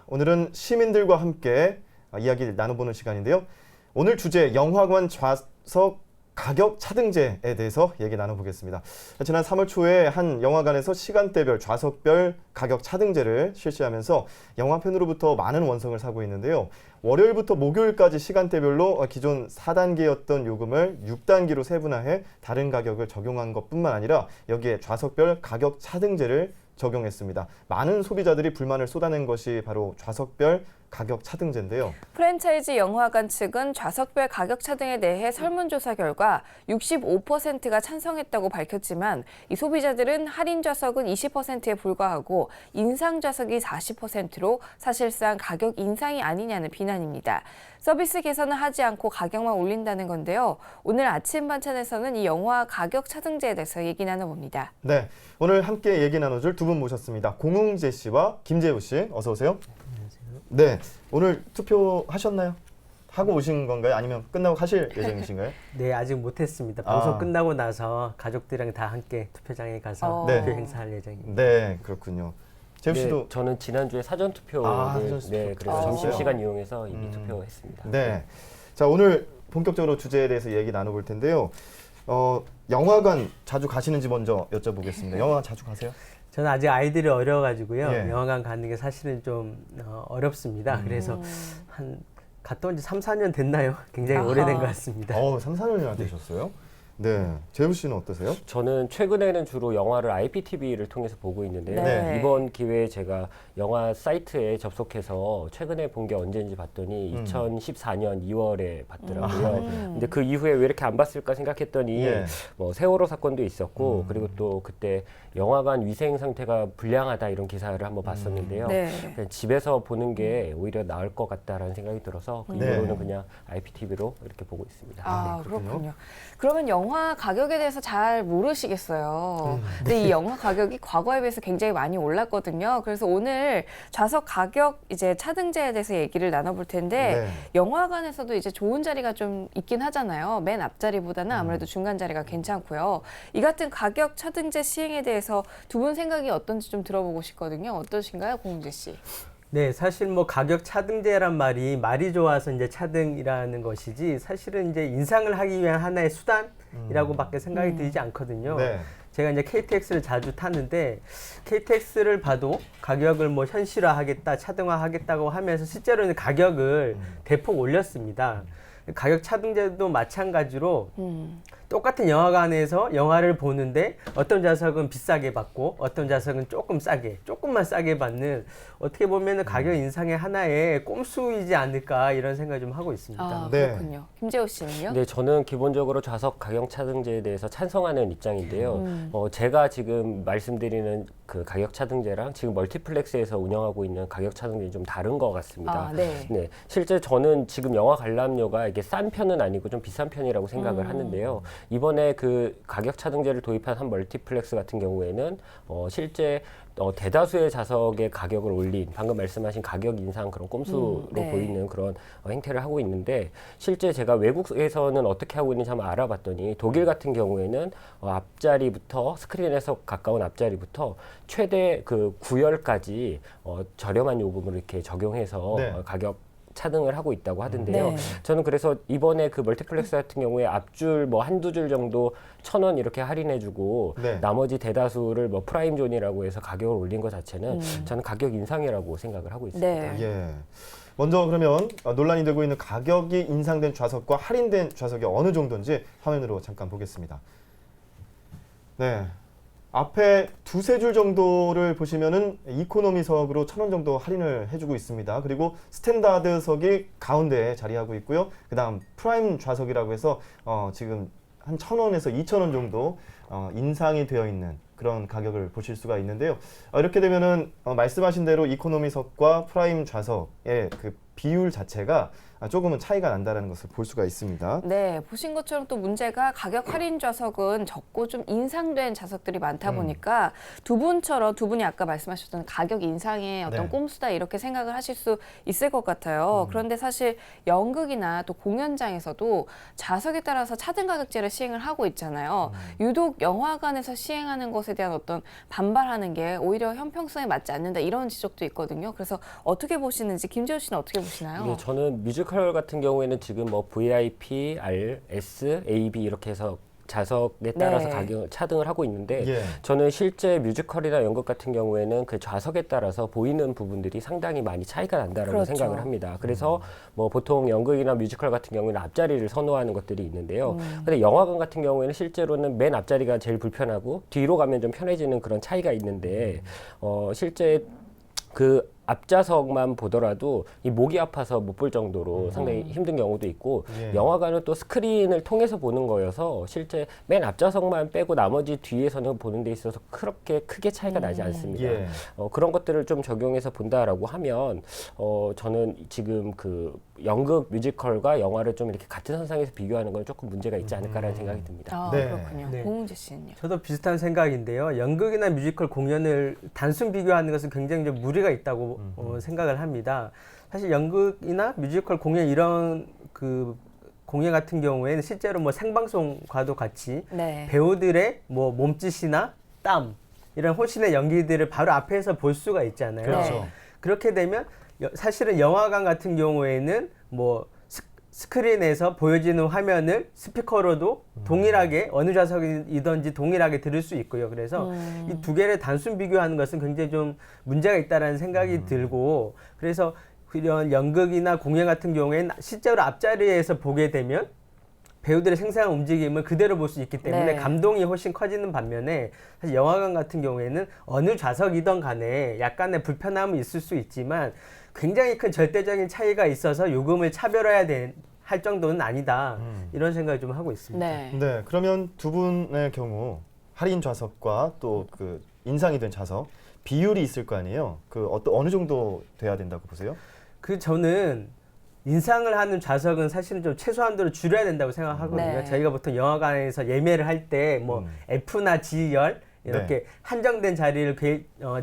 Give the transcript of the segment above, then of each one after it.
오늘은 시민들과 함께 이야기를 나눠보는 시간인데요. 오늘 주제 영화관 좌석 가격 차등제에 대해서 얘기 나눠보겠습니다. 지난 3월 초에 한 영화관에서 시간대별 좌석별 가격 차등제를 실시하면서 영화팬으로부터 많은 원성을 사고 있는데요. 월요일부터 목요일까지 시간대별로 기존 4단계였던 요금을 6단계로 세분화해 다른 가격을 적용한 것뿐만 아니라 여기에 좌석별 가격 차등제를 적용했습니다. 많은 소비자들이 불만을 쏟아낸 것이 바로 좌석별 가격 차등제인데요. 프랜차이즈 영화관 측은 좌석별 가격 차등에 대해 설문조사 결과 65%가 찬성했다고 밝혔지만 이 소비자들은 할인 좌석은 20%에 불과하고 인상 좌석이 40%로 사실상 가격 인상이 아니냐는 비난입니다. 서비스 개선을 하지 않고 가격만 올린다는 건데요. 오늘 아침 반찬에서는 이 영화 가격 차등제에 대해서 얘기 나눠봅니다. 네, 오늘 함께 얘기 나눠줄 두 분 모셨습니다. 공웅재 씨와 김재우 씨, 어서 오세요. 네, 오늘 투표하셨나요? 하고 오신 건가요? 아니면 끝나고 하실 예정이신가요? 네, 아직 못했습니다. 방송 끝나고 나서 가족들이랑 다 함께 투표장에 가서 네. 투표 행사할 예정입니다. 네, 그렇군요. 재우 씨도 네, 저는 지난주에 사전 투표를 사전 투표. 네, 그래서 아, 점심시간 이용해서 이미 투표했습니다. 네, 자 오늘 본격적으로 주제에 대해서 얘기 나눠볼 텐데요. 영화관 자주 가시는지 먼저 여쭤보겠습니다. 영화관 자주 가세요? 저는 아직 아이들이 어려가지고요. 예. 영화관 가는 게 사실은 좀 어렵습니다. 그래서 한 갔다 온 지 3, 4년 됐나요? 굉장히 아하. 오래된 것 같습니다. 3, 4년이나 되셨어요? 네, 재우 씨는 어떠세요? 저는 최근에는 주로 영화를 IPTV를 통해서 보고 있는데요. 네. 이번 기회에 제가 영화 사이트에 접속해서 최근에 본 게 언제인지 봤더니 2014년 2월에 봤더라고요. 근데 그 이후에 왜 이렇게 안 봤을까 생각했더니 예. 뭐 세월호 사건도 있었고 그리고 또 그때 영화관 위생 상태가 불량하다 이런 기사를 한번 봤었는데요. 네. 그냥 집에서 보는 게 오히려 나을 것 같다라는 생각이 들어서 그 네. 이후로는 그냥 IPTV로 이렇게 보고 있습니다. 아, 그렇군요. 그렇군요. 그러면 영화 가격에 대해서 잘 모르시겠어요. 근데 이 영화 가격이 과거에 비해서 굉장히 많이 올랐거든요. 그래서 오늘 좌석 가격 이제 차등제에 대해서 얘기를 나눠볼 텐데 네. 영화관에서도 이제 좋은 자리가 좀 있긴 하잖아요. 맨 앞자리보다는 아무래도 중간 자리가 괜찮고요. 이 같은 가격 차등제 시행에 대해서 두 분 생각이 어떤지 좀 들어보고 싶거든요. 어떠신가요, 공재 씨? 네, 사실 뭐 가격 차등제란 말이 좋아서 이제 차등이라는 것이지 사실은 이제 인상을 하기 위한 하나의 수단이라고밖에 생각이 들지 않거든요. 네. 제가 이제 KTX를 자주 타는데 KTX를 봐도 가격을 뭐 현실화하겠다, 차등화하겠다고 하면서 실제로는 가격을 대폭 올렸습니다. 가격 차등제도 마찬가지로 똑같은 영화관에서 영화를 보는데 어떤 좌석은 비싸게 받고 어떤 좌석은 조금만 싸게 받는 어떻게 보면은 가격 인상의 하나의 꼼수이지 않을까 이런 생각을 좀 하고 있습니다. 아, 네. 그렇군요. 김재호 씨는요? 네, 저는 기본적으로 좌석 가격 차등제에 대해서 찬성하는 입장인데요. 제가 지금 말씀드리는 그 가격 차등제랑 지금 멀티플렉스에서 운영하고 있는 가격 차등제는 좀 다른 것 같습니다. 아, 네. 네, 실제 저는 지금 영화 관람료가 이게 싼 편은 아니고 좀 비싼 편이라고 생각을 하는데요. 이번에 그 가격 차등제를 도입한 한 멀티플렉스 같은 경우에는 실제 대다수의 좌석의 가격을 올린 방금 말씀하신 가격 인상 그런 꼼수로 네. 보이는 그런 행태를 하고 있는데 실제 제가 외국에서는 어떻게 하고 있는지 한번 알아봤더니 독일 같은 경우에는 앞자리부터 스크린에서 가까운 앞자리부터 최대 그 9열까지 저렴한 요금을 이렇게 적용해서 네. 가격 차등을 하고 있다고 하던데요. 네. 저는 그래서 이번에 그 멀티플렉스 같은 경우에 앞줄 뭐 한두 줄 정도 1,000원 이렇게 할인해주고 네. 나머지 나머지 대다수를 뭐 프라임 존이라고 해서 가격을 올린 것 자체는 저는 가격 인상이라고 생각을 하고 있습니다. 네. 예. 먼저 그러면 논란이 되고 있는 가격이 인상된 좌석과 할인된 좌석이 어느 정도인지 화면으로 잠깐 보겠습니다. 네. 앞에 두세 줄 정도를 보시면은 이코노미석으로 1,000원 정도 할인을 해주고 있습니다. 그리고 스탠다드석이 가운데에 자리하고 있고요. 그다음 프라임 좌석이라고 해서 지금 한 1,000원에서 2,000원 정도 인상이 되어 있는 그런 가격을 보실 수가 있는데요. 이렇게 되면은 말씀하신 대로 이코노미석과 프라임 좌석의 그 비율 자체가 조금은 차이가 난다는 것을 볼 수가 있습니다. 네, 보신 것처럼 또 문제가 가격 할인 좌석은 적고 좀 인상된 좌석들이 많다 보니까 두 분이 아까 말씀하셨던 가격 인상의 어떤 네. 꼼수다 이렇게 생각을 하실 수 있을 것 같아요. 그런데 사실 연극이나 또 공연장에서도 좌석에 따라서 차등 가격제를 시행을 하고 있잖아요. 유독 영화관에서 시행하는 것에 대한 어떤 반발하는 게 오히려 형평성에 맞지 않는다 이런 지적도 있거든요. 그래서 어떻게 보시는지 김재호 씨는 어떻게 보시나요? 네, 저는 뮤지컬 같은 경우에는 지금 뭐 VIP, R, S, A, B 이렇게 해서 좌석에 따라서 네. 가격 차등을 하고 있는데 예. 저는 실제 뮤지컬이나 연극 같은 경우에는 그 좌석에 따라서 보이는 부분들이 상당히 많이 차이가 난다라고 그렇죠. 생각을 합니다. 그래서 뭐 보통 연극이나 뮤지컬 같은 경우에는 앞자리를 선호하는 것들이 있는데요. 근데 영화관 같은 경우에는 실제로는 맨 앞자리가 제일 불편하고 뒤로 가면 좀 편해지는 그런 차이가 있는데 실제 그 앞좌석만 보더라도 이 목이 아파서 못 볼 정도로 상당히 힘든 경우도 있고 예. 영화관은 또 스크린을 통해서 보는 거여서 실제 맨 앞좌석만 빼고 나머지 뒤에서는 보는 데 있어서 그렇게 크게 차이가 나지 않습니다. 예. 그런 것들을 좀 적용해서 본다라고 하면 저는 지금 그 연극 뮤지컬과 영화를 좀 이렇게 같은 선상에서 비교하는 건 조금 문제가 있지 않을까라는 생각이 듭니다. 아, 네. 그렇군요. 네. 고은재 씨는요? 저도 비슷한 생각인데요. 연극이나 뮤지컬 공연을 단순 비교하는 것은 굉장히 좀 무리가 있다고 생각을 합니다. 사실 연극이나 뮤지컬 공연 이런 그 공연 같은 경우에는 실제로 뭐 생방송과도 같이 네. 배우들의 뭐 몸짓이나 땀 이런 혼신의 연기들을 바로 앞에서 볼 수가 있잖아요. 그렇죠. 그렇게 되면 사실은 영화관 같은 경우에는 뭐 스크린에서 보여지는 화면을 스피커로도 동일하게 어느 좌석이든지 동일하게 들을 수 있고요. 그래서 이 두 개를 단순 비교하는 것은 굉장히 좀 문제가 있다라는 생각이 들고 그래서 이런 연극이나 공연 같은 경우에는 실제로 앞자리에서 보게 되면 배우들의 생생한 움직임을 그대로 볼 수 있기 때문에 네. 감동이 훨씬 커지는 반면에 사실 영화관 같은 경우에는 어느 좌석이든 간에 약간의 불편함은 있을 수 있지만 굉장히 큰 절대적인 차이가 있어서 요금을 할 정도는 아니다. 이런 생각을 좀 하고 있습니다. 네. 네, 그러면 두 분의 경우 할인 좌석과 또 그 인상이 된 좌석 비율이 있을 거 아니에요? 그 어느 정도 돼야 된다고 보세요? 저는 인상을 하는 좌석은 사실은 좀 최소한도로 줄여야 된다고 생각하거든요. 네. 저희가 보통 영화관에서 예매를 할 때 뭐 F나 G열 이렇게 네. 한정된 자리를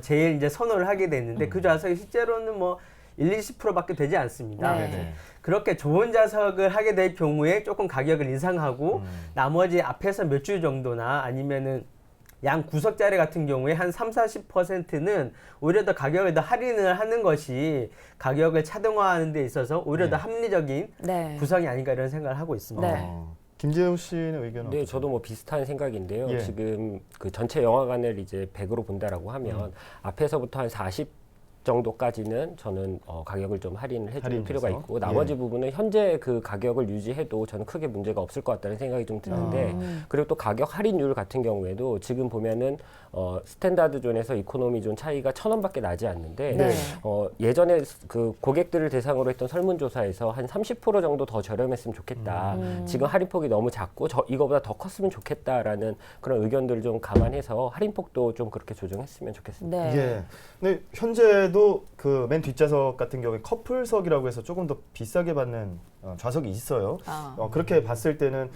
제일 이제 선호를 하게 됐는데 그 좌석이 실제로는 뭐 20%밖에 되지 않습니다. 네. 그렇게 좋은 좌석을 하게 될 경우에 조금 가격을 인상하고 나머지 앞에서 몇 줄 정도나 아니면은 양 구석자리 같은 경우에 한 30-40%는 오히려 더 가격을 더 할인을 하는 것이 가격을 차등화하는 데 있어서 오히려 더 합리적인 네. 구성이 아닌가 이런 생각을 하고 있습니다. 네. 김재우 씨는 의견은 네, 어떠세요? 저도 뭐 비슷한 생각인데요. 예. 지금 그 전체 영화관을 이제 100으로 본다라고 하면 앞에서부터 한 40 정도까지는 저는 가격을 좀 할인을 해줄 할인해서? 필요가 있고 나머지 예. 부분은 현재 그 가격을 유지해도 저는 크게 문제가 없을 것 같다는 생각이 좀 드는데 그리고 또 가격 할인율 같은 경우에도 지금 보면은 스탠다드 존에서 이코노미 존 차이가 1,000원밖에 나지 않는데 네. 예전에 그 고객들을 대상으로 했던 설문조사에서 한 30% 정도 더 저렴했으면 좋겠다. 지금 할인폭이 너무 작고 이거보다 더 컸으면 좋겠다라는 그런 의견들을 좀 감안해서 할인폭도 좀 그렇게 조정했으면 좋겠습니다. 네. 예. 근데 현재도 그 맨 뒷좌석 같은 경우에 커플석이라고 해서 조금 더 비싸게 받는 좌석이 있어요. 아. 그렇게 봤을 때는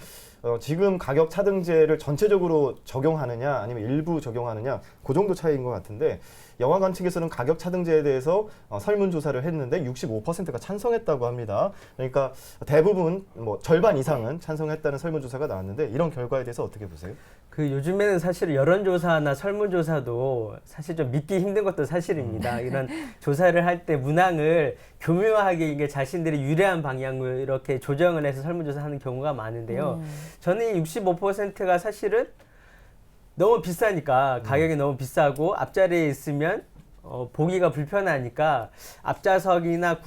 지금 가격 차등제를 전체적으로 적용하느냐 아니면 일부 적용하느냐 그 정도 차이인 것 같은데 영화관 측에서는 가격 차등제에 대해서 설문조사를 했는데 65%가 찬성했다고 합니다. 그러니까 대부분 뭐 절반 이상은 찬성했다는 설문조사가 나왔는데 이런 결과에 대해서 어떻게 보세요? 요즘에는 사실 여론조사나 설문조사도 사실 좀 믿기 힘든 것도 사실입니다. 이런 조사를 할 때 문항을 교묘하게 이게 자신들이 유리한 방향으로 이렇게 조정을 해서 설문조사하는 경우가 많은데요. 저는 이 65%가 사실은 너무 비싸니까 가격이 너무 비싸고 앞자리에 있으면 보기가 불편하니까 앞좌석이나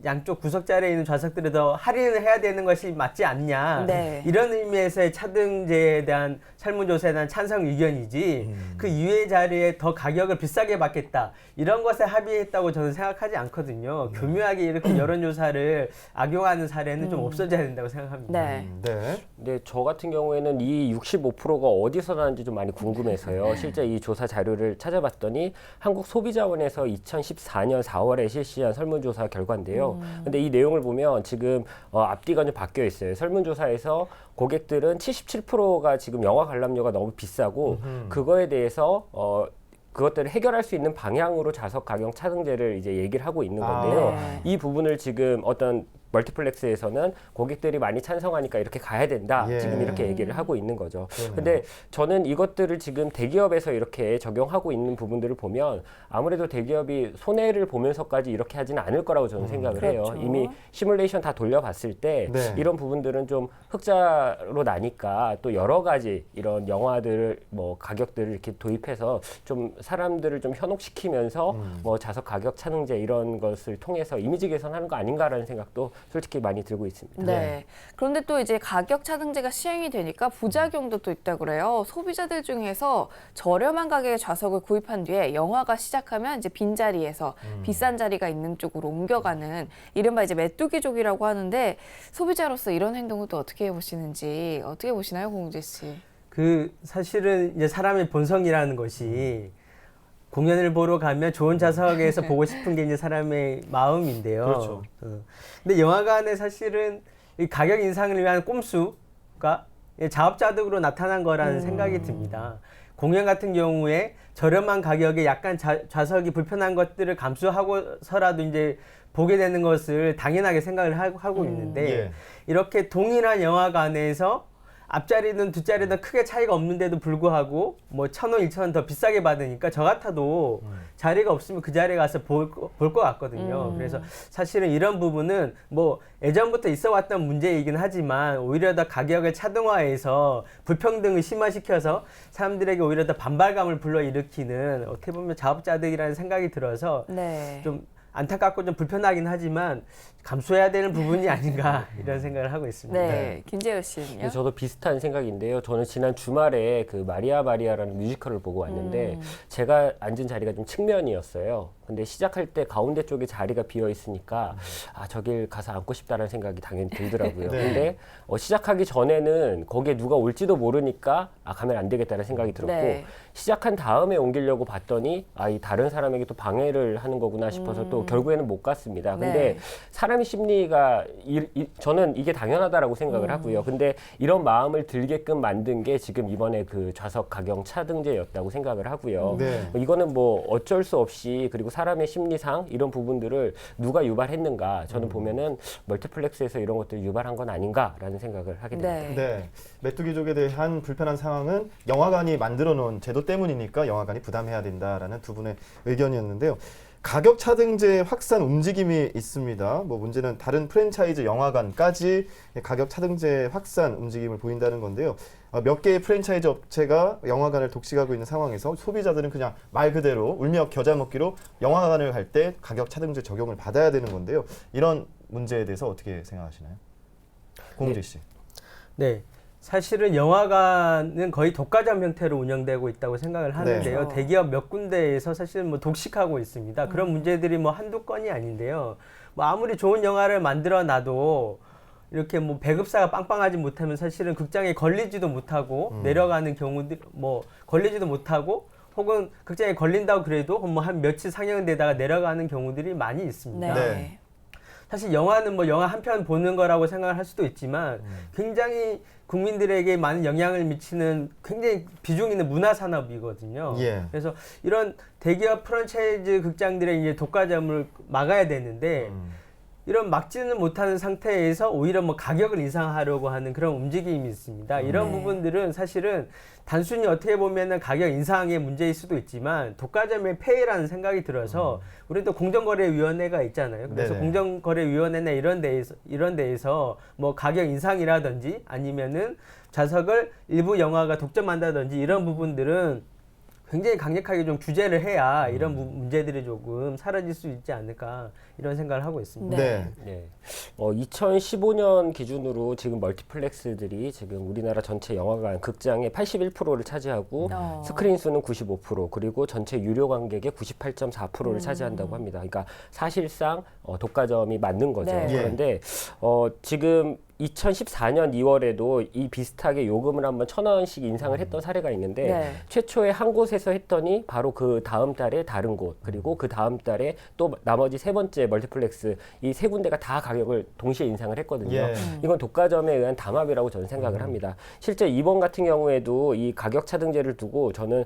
양쪽 구석자리에 있는 좌석들을 더 할인을 해야 되는 것이 맞지 않냐. 네. 이런 의미에서의 차등제에 대한 설문조사에 대한 찬성 의견이지 그 이외의 자리에 더 가격을 비싸게 받겠다. 이런 것에 합의했다고 저는 생각하지 않거든요. 교묘하게 이렇게 여론조사를 악용하는 사례는 좀 없어져야 된다고 생각합니다. 네. 네. 근데 저 같은 경우에는 이 65%가 어디서 나는지 좀 많이 궁금해서요. 실제 이 조사 자료를 찾아봤더니 한국소비자원에서 2014년 4월에 실시한 설문조사 결과인데요. 근데 이 내용을 보면 지금 앞뒤가 좀 바뀌어 있어요. 설문조사에서 고객들은 77%가 지금 영화 관람료가 너무 비싸고 그거에 대해서 그것들을 해결할 수 있는 방향으로 좌석 가격 차등제를 이제 얘기를 하고 있는 건데요. 네. 이 부분을 지금 어떤 멀티플렉스에서는 고객들이 많이 찬성하니까 이렇게 가야 된다. 예. 지금 이렇게 얘기를 하고 있는 거죠. 그러네요. 근데 저는 이것들을 지금 대기업에서 이렇게 적용하고 있는 부분들을 보면 아무래도 대기업이 손해를 보면서까지 이렇게 하지는 않을 거라고 저는 생각을 해요. 그렇죠. 이미 시뮬레이션 다 돌려봤을 때 네. 이런 부분들은 좀 흑자로 나니까 또 여러 가지 이런 영화들 뭐 가격들을 이렇게 도입해서 좀 사람들을 좀 현혹시키면서 뭐 좌석 가격 차등제 이런 것을 통해서 이미지 개선하는 거 아닌가라는 생각도 솔직히 많이 들고 있습니다. 네. 그런데 또 이제 가격 차등제가 시행이 되니까 부작용도 또 있다고 그래요. 소비자들 중에서 저렴한 가격의 좌석을 구입한 뒤에 영화가 시작하면 이제 빈자리에서 비싼 자리가 있는 쪽으로 옮겨가는 이른바 이제 메뚜기족이라고 하는데 소비자로서 이런 행동을 또 어떻게 보시는지 어떻게 보시나요, 공재 씨? 그 사실은 이제 사람의 본성이라는 것이 공연을 보러 가면 좋은 좌석에서 보고 싶은 게 이제 사람의 마음인데요. 그렇죠. 근데 영화관에 사실은 이 가격 인상을 위한 꼼수가 자업자득으로 나타난 거라는 생각이 듭니다. 공연 같은 경우에 저렴한 가격에 약간 좌석이 불편한 것들을 감수하고서라도 이제 보게 되는 것을 당연하게 생각을 하고 있는데 예. 이렇게 동일한 영화관에서 앞자리든 뒷자리든 크게 차이가 없는데도 불구하고 뭐 1,000원, 2,000원 더 비싸게 받으니까 저 같아도 자리가 없으면 그 자리에 가서 볼 것 같거든요. 그래서 사실은 이런 부분은 뭐 예전부터 있어 왔던 문제이긴 하지만 오히려 더 가격을 차등화해서 불평등을 심화시켜서 사람들에게 오히려 더 반발감을 불러일으키는 어떻게 보면 자업자득이라는 생각이 들어서 네. 좀 안타깝고 좀 불편하긴 하지만 감수해야 되는 부분이 아닌가 이런 생각을 하고 있습니다. 네. 김재호 씨는요? 근데 저도 비슷한 생각인데요. 저는 지난 주말에 그 마리아 마리아라는 뮤지컬을 보고 왔는데 제가 앉은 자리가 좀 측면이었어요. 근데 시작할 때 가운데 쪽에 자리가 비어 있으니까 아 저길 가서 앉고 싶다는 생각이 당연히 들더라고요. 네. 근데 시작하기 전에는 거기에 누가 올지도 모르니까 아 가면 안 되겠다는 생각이 들었고 네. 시작한 다음에 옮기려고 봤더니 아 이 다른 사람에게 또 방해를 하는 거구나 싶어서 또 결국에는 못 갔습니다. 근데 네. 사람의 심리가 저는 이게 당연하다라고 생각을 하고요. 근데 이런 마음을 들게끔 만든 게 지금 이번에 그 좌석 가격 차등제였다고 생각을 하고요. 네. 이거는 뭐 어쩔 수 없이 그리고 사람의 심리상 이런 부분들을 누가 유발했는가 저는 보면은 멀티플렉스에서 이런 것들을 유발한 건 아닌가라는 생각을 하게 됩니다. 네. 네. 메뚜기족에 대한 불편한 상황은 영화관이 만들어 놓은 제도 때문이니까 영화관이 부담해야 된다라는 두 분의 의견이었는데요. 가격 차등제 확산 움직임이 있습니다. 뭐 문제는 다른 프랜차이즈 영화관까지 가격 차등제 확산 움직임을 보인다는 건데요. 몇 개의 프랜차이즈 업체가 영화관을 독식하고 있는 상황에서 소비자들은 그냥 말 그대로 울며 겨자 먹기로 영화관을 갈 때 가격 차등제 적용을 받아야 되는 건데요. 이런 문제에 대해서 어떻게 생각하시나요? 공재 씨. 네. 사실은 영화관은 거의 독과점 형태로 운영되고 있다고 생각을 하는데요. 네. 대기업 몇 군데에서 사실 뭐 독식하고 있습니다. 그런 문제들이 뭐 한두 건이 아닌데요. 뭐 아무리 좋은 영화를 만들어 놔도 이렇게 뭐 배급사가 빵빵하지 못하면 사실은 극장에 걸리지도 못하고 내려가는 경우들 뭐 걸리지도 못하고 혹은 극장에 걸린다고 그래도 뭐 한 며칠 상영되다가 내려가는 경우들이 많이 있습니다. 네. 네. 사실 영화는 뭐 영화 한 편 보는 거라고 생각을 할 수도 있지만 굉장히 국민들에게 많은 영향을 미치는 굉장히 비중 있는 문화 산업이거든요. 예. 그래서 이런 대기업 프랜차이즈 극장들의 이제 독과점을 막아야 되는데 이런 막지는 못하는 상태에서 오히려 뭐 가격을 인상하려고 하는 그런 움직임이 있습니다. 이런 네. 부분들은 사실은 단순히 어떻게 보면은 가격 인상의 문제일 수도 있지만 독과점의 폐해라는 생각이 들어서 우리도 공정거래위원회가 있잖아요. 그래서 네네. 공정거래위원회나 이런 데에서 뭐 가격 인상이라든지 아니면은 좌석을 일부 영화가 독점한다든지 이런 부분들은 굉장히 강력하게 좀 규제를 해야 이런 문제들이 조금 사라질 수 있지 않을까 이런 생각을 하고 있습니다. 네. 네. 2015년 기준으로 지금 멀티플렉스들이 지금 우리나라 전체 영화관 극장의 81%를 차지하고 스크린 수는 95% 그리고 전체 유료 관객의 98.4%를 차지한다고 합니다. 그러니까 사실상 독과점이 맞는 거죠. 네. 그런데 지금 2014년 2월에도 이 비슷하게 요금을 한번 1,000원씩 인상을 했던 사례가 있는데 네. 최초에 한 곳에서 했더니 바로 그 다음 달에 다른 곳 그리고 그 다음 달에 또 나머지 세 번째 멀티플렉스 이 세 군데가 다 가격을 동시에 인상을 했거든요. 예. 이건 독과점에 의한 담합이라고 저는 생각을 합니다. 실제 이번 같은 경우에도 이 가격 차등제를 두고 저는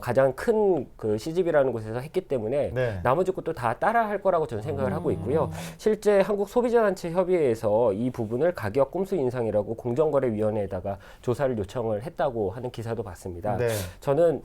가장 큰 그 CGV라는 곳에서 했기 때문에 네. 나머지 곳도 다 따라할 거라고 저는 생각을 하고 있고요. 실제 한국소비자단체 협의회에서 이 부분을 가격 꼼수 인상이라고 공정거래위원회에다가 조사를 요청을 했다고 하는 기사도 봤습니다. 네. 저는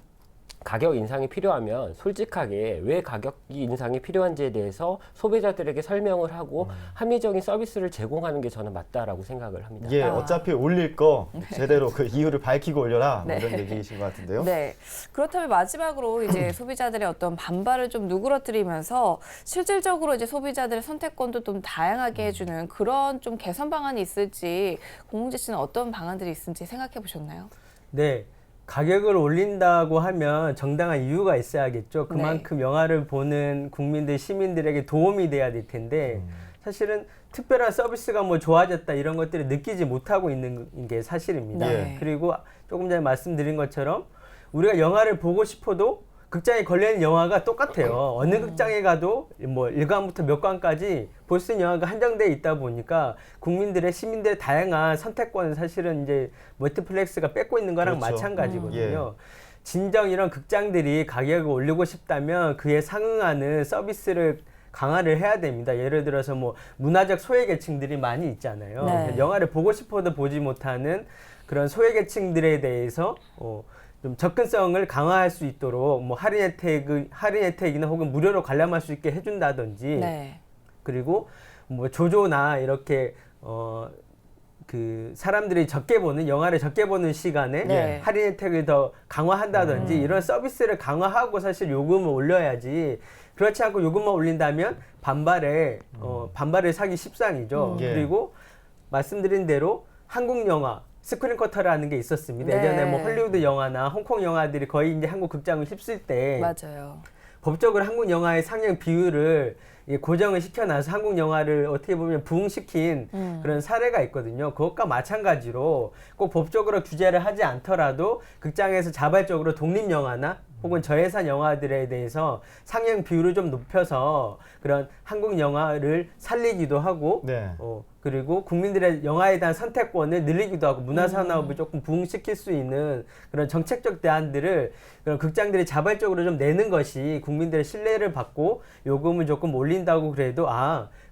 가격 인상이 필요하면 솔직하게 왜 가격 인상이 필요한지에 대해서 소비자들에게 설명을 하고 합리적인 서비스를 제공하는 게 저는 맞다라고 생각을 합니다. 예, 어차피 올릴 거 제대로 그 이유를 밝히고 올려라 뭐 네. 이런 얘기이신 것 같은데요. 네. 그렇다면 마지막으로 이제 소비자들의 어떤 반발을 좀 누그러뜨리면서 실질적으로 이제 소비자들의 선택권도 좀 다양하게 해주는 그런 좀 개선 방안이 있을지 공홍재 씨는 어떤 방안들이 있을지 생각해 보셨나요? 네. 가격을 올린다고 하면 정당한 이유가 있어야겠죠. 그만큼 영화를 보는 국민들, 시민들에게 도움이 돼야 될 텐데 사실은 특별한 서비스가 뭐 좋아졌다 이런 것들을 느끼지 못하고 있는 게 사실입니다. 네. 그리고 조금 전에 말씀드린 것처럼 우리가 영화를 보고 싶어도 극장에 걸려있는 영화가 똑같아요. 어느 극장에 가도 뭐 1관부터 몇 관까지 볼 수 있는 영화가 한정되어 있다 보니까 국민들의 시민들의 다양한 선택권은 사실은 이제 멀티플렉스가 뺏고 있는 거랑 그렇죠. 마찬가지거든요. 진정 이런 극장들이 가격을 올리고 싶다면 그에 상응하는 서비스를 강화를 해야 됩니다. 예를 들어서 뭐 문화적 소외계층들이 많이 있잖아요. 네. 영화를 보고 싶어도 보지 못하는 그런 소외계층들에 대해서 좀 접근성을 강화할 수 있도록 뭐 할인 혜택이나 혹은 무료로 관람할 수 있게 해준다든지 네. 그리고 뭐 조조나 이렇게 그 사람들이 영화를 적게 보는 시간에 네. 할인 혜택을 더 강화한다든지 이런 서비스를 강화하고 사실 요금을 올려야지. 그렇지 않고 요금만 올린다면 반발을 사기 십상이죠. 예. 그리고 말씀드린 대로 한국 영화 스크린 쿼터라는 게 있었습니다. 네. 예전에 뭐 헐리우드 영화나 홍콩 영화들이 거의 이제 한국 극장을 휩쓸 때 맞아요. 법적으로 한국 영화의 상영 비율을 고정을 시켜놔서 한국 영화를 어떻게 보면 부흥시킨 그런 사례가 있거든요. 그것과 마찬가지로 꼭 법적으로 규제를 하지 않더라도 극장에서 자발적으로 독립 영화나 혹은 저예산 영화들에 대해서 상영 비율을 좀 높여서 그런 한국 영화를 살리기도 하고 네. 그리고 국민들의 영화에 대한 선택권을 늘리기도 하고 문화산업을 조금 부흥시킬 수 있는 그런 정책적 대안들을 그런 극장들이 자발적으로 좀 내는 것이 국민들의 신뢰를 받고 요금을 조금 올린다고 그래도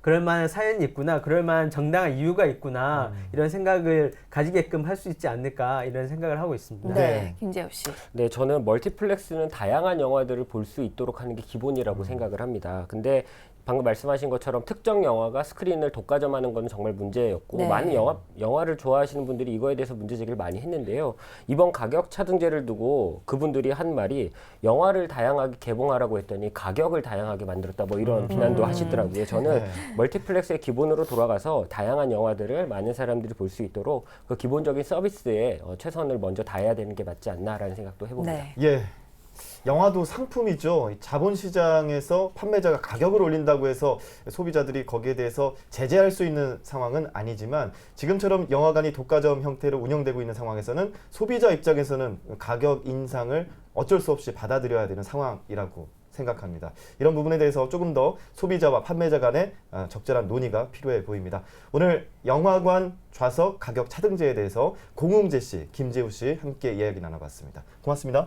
그럴 만한 사연이 있구나, 그럴 만한 정당한 이유가 있구나 이런 생각을 가지게끔 할 수 있지 않을까 이런 생각을 하고 있습니다. 네. 김재우 씨. 네, 저는 멀티플렉스는 다양한 영화들을 볼 수 있도록 하는 게 기본이라고 생각을 합니다. 근데 방금 말씀하신 것처럼 특정 영화가 스크린을 독과점하는 건 정말 문제였고 네. 많은 영화를 좋아하시는 분들이 이거에 대해서 문제 제기를 많이 했는데요. 이번 가격 차등제를 두고 그분들이 한 말이 영화를 다양하게 개봉하라고 했더니 가격을 다양하게 만들었다 뭐 이런 비난도 하시더라고요. 저는 네. 멀티플렉스의 기본으로 돌아가서 다양한 영화들을 많은 사람들이 볼 수 있도록 그 기본적인 서비스에 최선을 먼저 다해야 되는 게 맞지 않나라는 생각도 해봅니다. 네. 예. 영화도 상품이죠. 자본시장에서 판매자가 가격을 올린다고 해서 소비자들이 거기에 대해서 제재할 수 있는 상황은 아니지만 지금처럼 영화관이 독과점 형태로 운영되고 있는 상황에서는 소비자 입장에서는 가격 인상을 어쩔 수 없이 받아들여야 되는 상황이라고 생각합니다. 이런 부분에 대해서 조금 더 소비자와 판매자 간의 적절한 논의가 필요해 보입니다. 오늘 영화관 좌석 가격 차등제에 대해서 공홍재 씨, 김재우 씨 함께 이야기 나눠봤습니다. 고맙습니다.